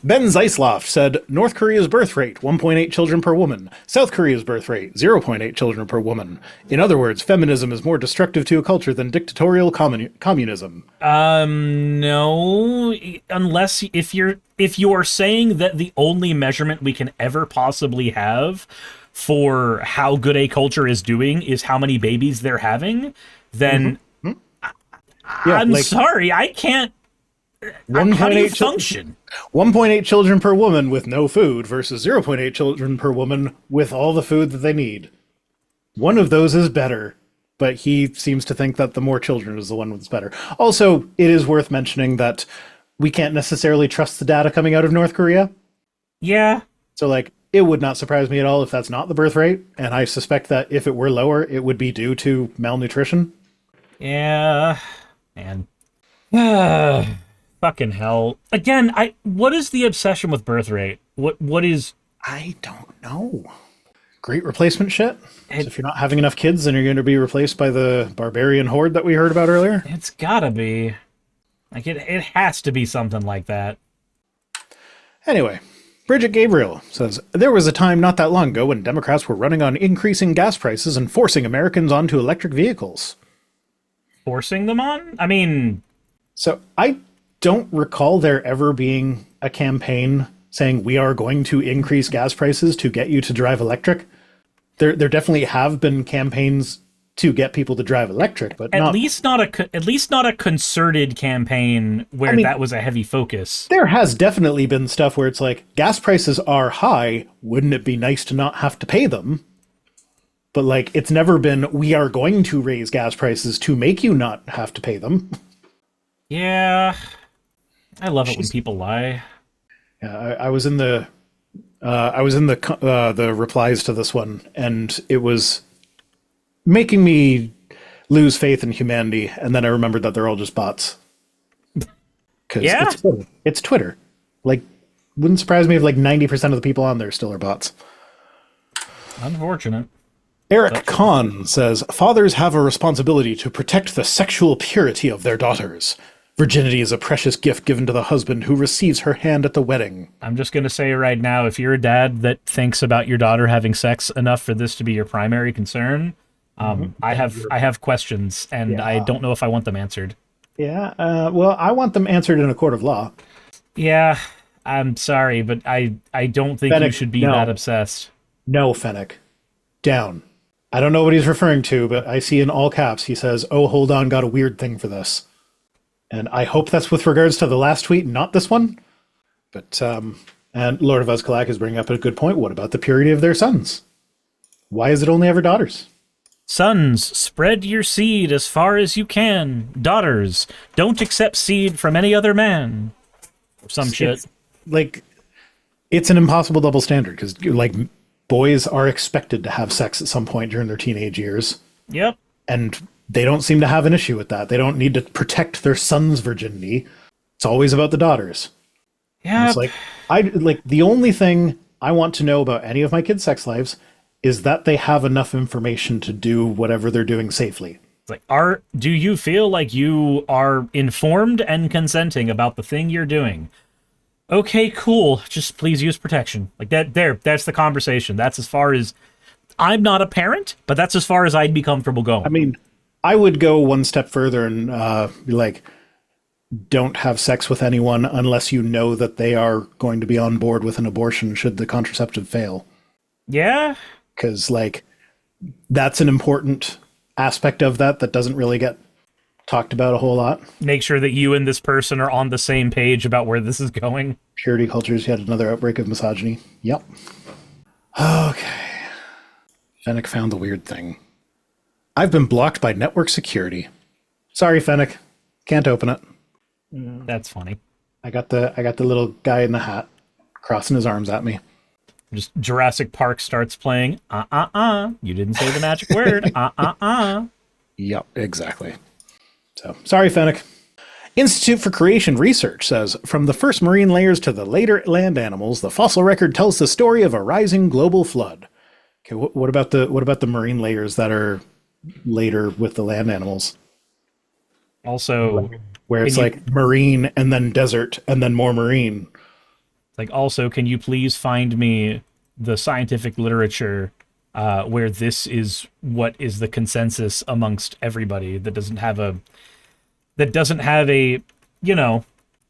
Ben Zeisloft said North Korea's birth rate 1.8 children per woman. South Korea's birth rate 0.8 children per woman. In other words, feminism is more destructive to a culture than dictatorial communism. No, unless if you're saying that the only measurement we can ever possibly have for how good a culture is doing is how many babies they're having, then Yeah, I'm like sorry, I can't. How do you function? 1.8 children per woman with no food versus 0.8 children per woman with all the food that they need. One of those is better, but he seems to think that the more children is the one that's better. Also, it is worth mentioning that we can't necessarily trust the data coming out of North Korea. Yeah. So, like, it would not surprise me at all if that's not the birth rate, and I suspect that if it were lower, it would be due to malnutrition. Yeah. Man. Fucking hell. Again, what is the obsession with birth rate? What is... I don't know. Great replacement shit. So if you're not having enough kids, then you're going to be replaced by the barbarian horde that we heard about earlier. It's gotta be. Like, it has to be something like that. Anyway, Bridget Gabriel says, there was a time not that long ago when Democrats were running on increasing gas prices and forcing Americans onto electric vehicles. Forcing them on? I mean... So I don't recall there ever being a campaign saying we are going to increase gas prices to get you to drive electric. There definitely have been campaigns to get people to drive electric, but at least not a concerted campaign where that was a heavy focus. There has definitely been stuff where it's like, gas prices are high, wouldn't it be nice to not have to pay them? But like, it's never been, we are going to raise gas prices to make you not have to pay them. Yeah, I love it when people lie. Yeah, I was in the replies to this one, and it was making me lose faith in humanity. And then I remembered that they're all just bots. Because it's Twitter. Like, wouldn't surprise me if like 90% of the people on there still are bots. Unfortunate. Eric Kahn says, fathers have a responsibility to protect the sexual purity of their daughters. Virginity is a precious gift given to the husband who receives her hand at the wedding. I'm just going to say right now, if you're a dad that thinks about your daughter having sex enough for this to be your primary concern, I have questions, and I don't know if I want them answered. Yeah, well, I want them answered in a court of law. Yeah, I'm sorry, but I don't think Fennec, you should be that obsessed. No, Fennec. Down. I don't know what he's referring to, but I see in all caps he says, oh, hold on, got a weird thing for this. And I hope that's with regards to the last tweet, not this one. But, and Lord of Uzkalak is bringing up a good point. What about the purity of their sons? Why is it only ever daughters? Sons, spread your seed as far as you can. Daughters, don't accept seed from any other man. Or some shit. Like, it's an impossible double standard, because, like, boys are expected to have sex at some point during their teenage years. Yep. And they don't seem to have an issue with that. They don't need to protect their son's virginity. It's always about the daughters. Yeah. It's like the only thing I want to know about any of my kids' sex lives is that they have enough information to do whatever they're doing safely. It's like, do you feel like you are informed and consenting about the thing you're doing? Okay, cool. Just please use protection. Like that's the conversation. That's as far as I'm not a parent, but that's as far as I'd be comfortable going. I mean, I would go one step further and be like, don't have sex with anyone unless you know that they are going to be on board with an abortion should the contraceptive fail. Yeah. Because, like, that's an important aspect of that doesn't really get talked about a whole lot. Make sure that you and this person are on the same page about where this is going. Purity culture is yet another outbreak of misogyny. Yep. Okay. Fennec found the weird thing. I've been blocked by network security. Sorry, Fennec. Can't open it. That's funny. I got the little guy in the hat crossing his arms at me. Just Jurassic Park starts playing. You didn't say the magic word. Yep, exactly. So, sorry, Fennec. Institute for Creation Research says, from the first marine layers to the later land animals, the fossil record tells the story of a rising global flood. Okay, what about the marine layers that are later with the land animals? Also, where it's like marine and then desert and then more marine. Like, also, can you please find me the scientific literature where this is what is the consensus amongst everybody that doesn't have a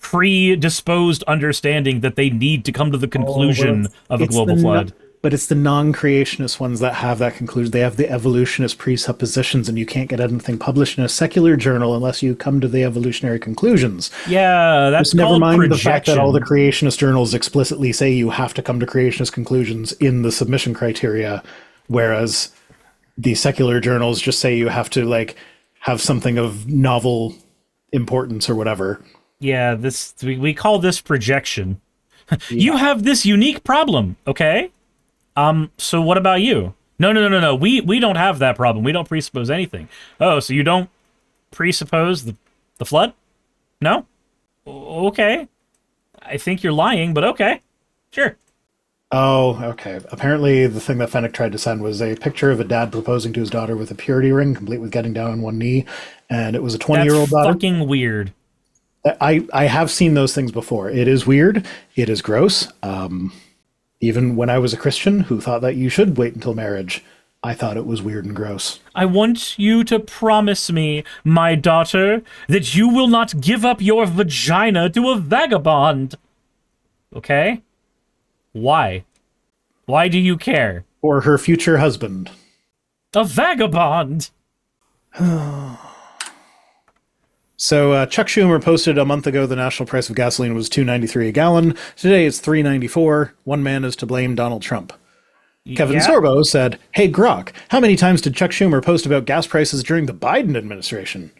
predisposed understanding that they need to come to the conclusion of a global flood. But it's the non-creationist ones that have that conclusion. They have the evolutionist presuppositions, and you can't get anything published in a secular journal unless you come to the evolutionary conclusions. Yeah, that's Just never called mind projection. the fact that all the creationist journals explicitly say you have to come to creationist conclusions in the submission criteria, whereas the secular journals just say you have to like have something of novel importance or whatever. Yeah, we call this projection. You have this unique problem, okay? So what about you? No. We don't have that problem. We don't presuppose anything. Oh, so you don't presuppose the flood? No? Okay. I think you're lying, but okay. Sure. Oh, okay. Apparently the thing that Fennec tried to send was a picture of a dad proposing to his daughter with a purity ring, complete with getting down on one knee, and it was a 20-year-old daughter. That's fucking weird. I have seen those things before. It is weird. It is gross. Even when I was a Christian who thought that you should wait until marriage, I thought it was weird and gross. I want you to promise me, my daughter, that you will not give up your vagina to a vagabond. Okay? Why? Why do you care? Or her future husband. A vagabond! So Chuck Schumer posted a month ago the national price of gasoline was $2.93 a gallon. Today it's $3.94. One man is to blame, Donald Trump. Kevin Sorbo said, "Hey Grok, how many times did Chuck Schumer post about gas prices during the Biden administration?"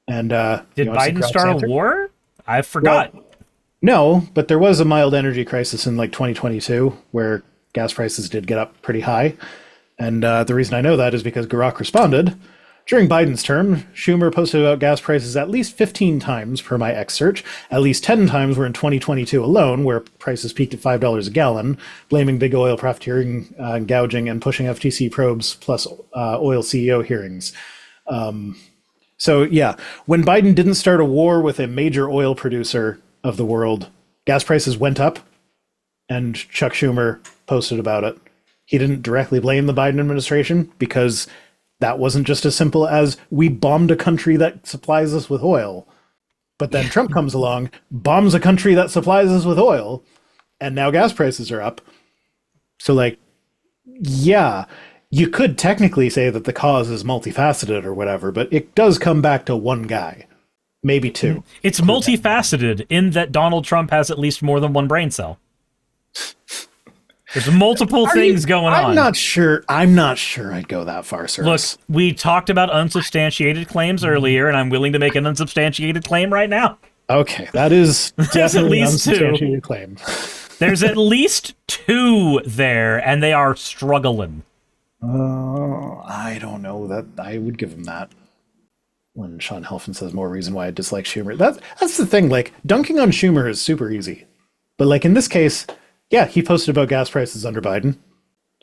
And did Biden start a war? I forgot. Well, no, but there was a mild energy crisis in like 2022 where gas prices did get up pretty high. And the reason I know that is because Grok responded. During Biden's term, Schumer posted about gas prices at least 15 times per my X search. At least 10 times were in 2022 alone, where prices peaked at $5 a gallon, blaming big oil profiteering, gouging, and pushing FTC probes plus oil CEO hearings. So yeah, when Biden didn't start a war with a major oil producer of the world, gas prices went up, and Chuck Schumer posted about it. He didn't directly blame the Biden administration because that wasn't just as simple as we bombed a country that supplies us with oil. But then Trump comes along, bombs a country that supplies us with oil, and now gas prices are up. So like, yeah, you could technically say that the cause is multifaceted or whatever, but it does come back to one guy, maybe two. It's multifaceted in that Donald Trump has at least more than one brain cell. There's multiple things going on. I'm not sure I'd go that far, sir. Look, we talked about unsubstantiated claims earlier, and I'm willing to make an unsubstantiated claim right now. Okay, that is definitely an unsubstantiated claim. There's at least two there, and they are struggling. I don't know that I would give him that. When Sean Helfand says more reason why I dislike Schumer. That's the thing, like, dunking on Schumer is super easy. But like in this case, yeah, he posted about gas prices under Biden.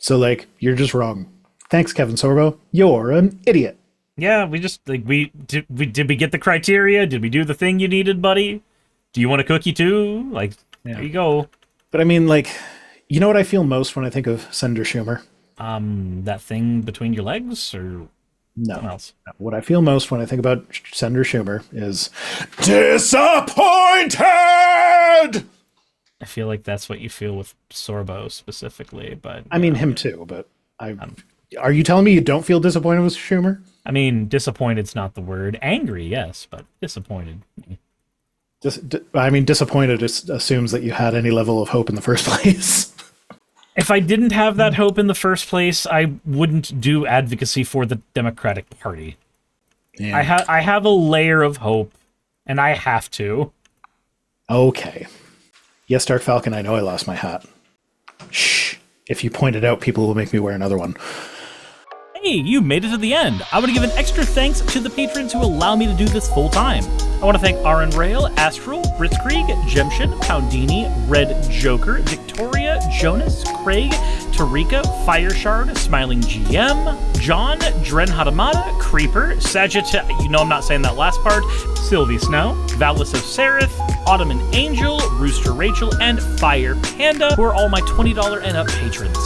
So, like, you're just wrong. Thanks, Kevin Sorbo. You're an idiot. Yeah, we just, like, did we get the criteria? Did we do the thing you needed, buddy? Do you want a cookie too? Like, There you go. But I mean, like, you know what I feel most when I think of Senator Schumer? That thing between your legs, or no. something else? What I feel most when I think about Senator Schumer is disappointed! I feel like that's what you feel with Sorbo specifically, but I mean him too. But are you telling me you don't feel disappointed with Schumer? I mean, disappointed's not the word. Angry, yes, but disappointed. Disappointed assumes that you had any level of hope in the first place. If I didn't have that hope in the first place, I wouldn't do advocacy for the Democratic Party. Yeah. I have a layer of hope, and I have to. Okay. Yes, Dark Falcon, I know I lost my hat. Shh. If you point it out, people will make me wear another one. Hey, you made it to the end. I want to give an extra thanks to the patrons who allow me to do this full time. I want to thank Aaron Rail, Astral, Britzkrieg, Jemshin, Poundini, Red Joker, Victoria, Jonas, Craig, Tarika, Fireshard, Smiling GM, John, Dren Hadamada, Creeper, Sagitta, you know I'm not saying that last part, Sylvie Snow, Valis of Seraph, Ottoman Angel, Rooster Rachel, and Fire Panda, who are all my $20 and up patrons.